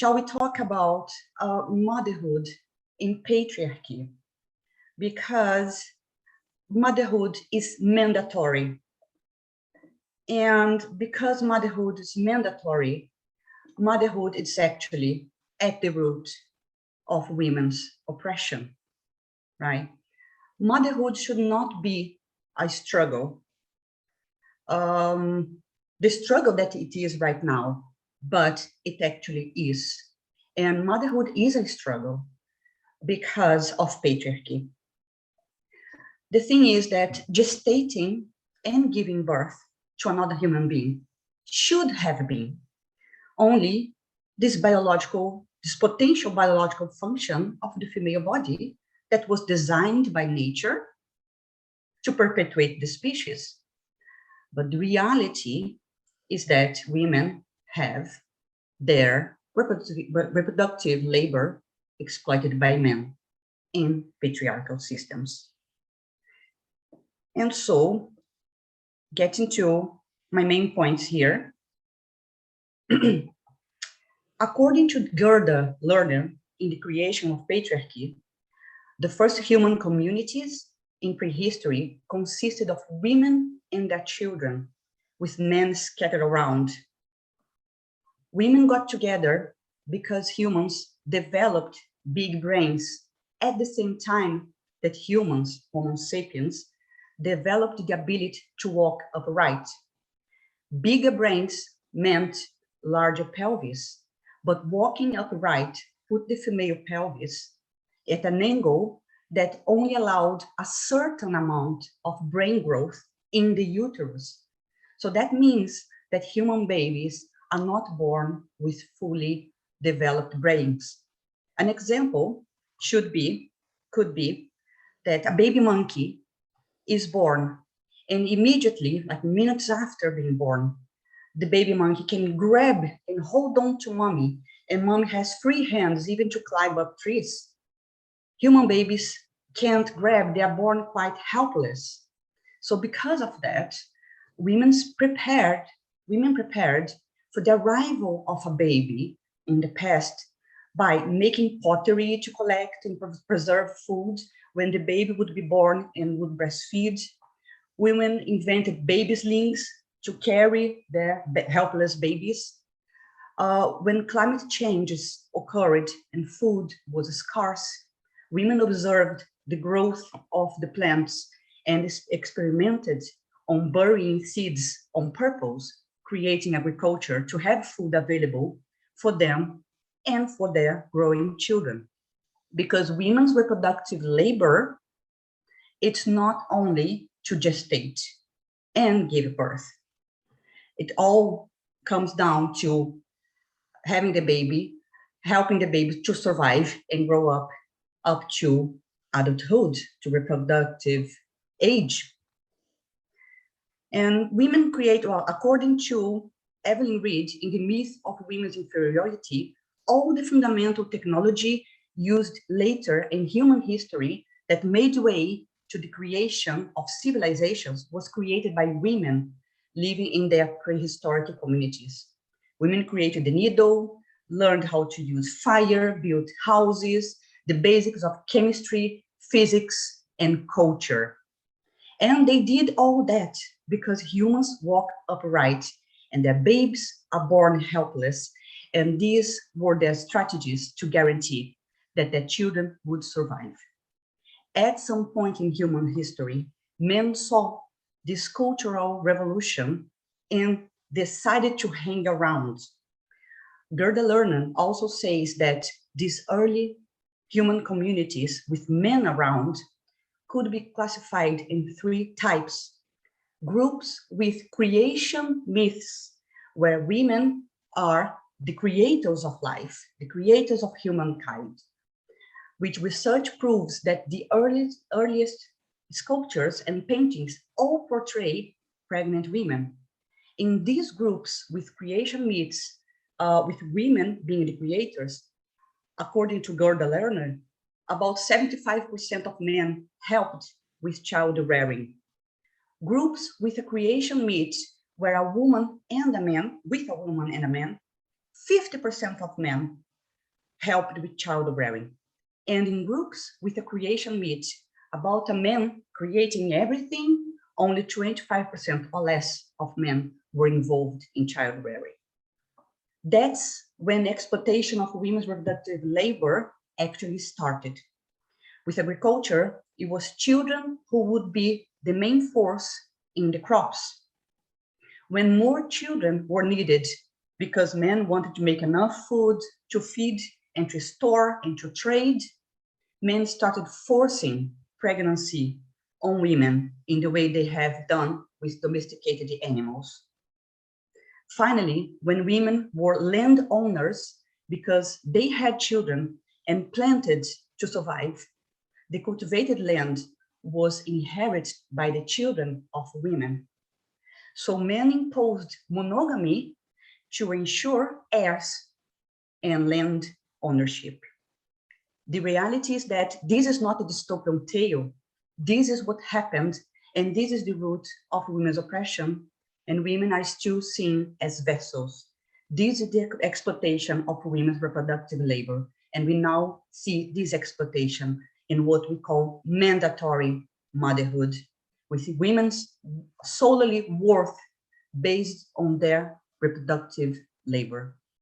shall we talk about motherhood in patriarchy? Because motherhood is mandatory. And because motherhood is mandatory, motherhood is actually at the root of women's oppression, right? Motherhood should not be a struggle, the struggle that it is right now, but it actually is. And motherhood is a struggle because of patriarchy. The thing is that gestating and giving birth to another human being should have been only this potential biological function of the female body that was designed by nature to perpetuate the species. But the reality is that women have their reproductive labor exploited by men in patriarchal systems. And so, getting to my main points here, according to Gerda Lerner in The Creation of Patriarchy, the first human communities in prehistory consisted of women and their children, with men scattered around. Women got together because humans developed big brains at the same time that humans, Homo sapiens, developed the ability to walk upright. Bigger brains meant larger pelvis, but walking upright put the female pelvis at an angle that only allowed a certain amount of brain growth in the uterus. So that means that human babies are not born with fully developed brains. An example could be that a baby monkey is born, and immediately, like minutes after being born, the baby monkey can grab and hold on to mommy, and mommy has free hands even to climb up trees. Human babies can't grab, they are born quite helpless. So because of that, women prepared for the arrival of a baby in the past by making pottery to collect and preserve food when the baby would be born and would breastfeed. Women invented baby slings to carry their helpless babies. When climate changes occurred and food was scarce, women observed the growth of the plants and experimented on burying seeds on purpose, creating agriculture to have food available for them and for their growing children. Because women's reproductive labor, it's not only to gestate and give birth. It all comes down to having the baby, helping the baby to survive and grow up to adulthood, to reproductive age. And women create, well, according to Evelyn Reed in The Myth of Women's Inferiority, all the fundamental technology used later in human history that made way to the creation of civilizations was created by women living in their prehistoric communities. Women created the needle, learned how to use fire, built houses, the basics of chemistry, physics, and culture. And they did all that because humans walk upright and their babes are born helpless. And these were their strategies to guarantee that their children would survive. At some point in human history, men saw this cultural revolution and decided to hang around. Gerda Lerner also says that these early human communities with men around could be classified in 3 types. Groups with creation myths, where women are the creators of life, the creators of humankind, which research proves that the earliest sculptures and paintings all portray pregnant women. In these groups with creation myths, with women being the creators, according to Gerda Lerner, about 75% of men helped with child rearing. Groups with a creation myth where a woman and a man, with a woman and a man, 50% of men helped with childbearing, and in groups with a creation myth about a man creating everything, only 25% or less of men were involved in childbearing. That's when exploitation of women's reproductive labor actually started. With agriculture, it was children who would be the main force in the crops. When more children were needed because men wanted to make enough food to feed and to store and to trade, men started forcing pregnancy on women in the way they have done with domesticated animals. Finally, when women were landowners because they had children and planted to survive, the cultivated land was inherited by the children of women. So men imposed monogamy to ensure heirs and land ownership. The reality is that this is not a dystopian tale. This is what happened, and this is the root of women's oppression, and women are still seen as vessels. This is the exploitation of women's reproductive labor, and we now see this exploitation in what we call mandatory motherhood, with women's solely worth based on their reproductive labor.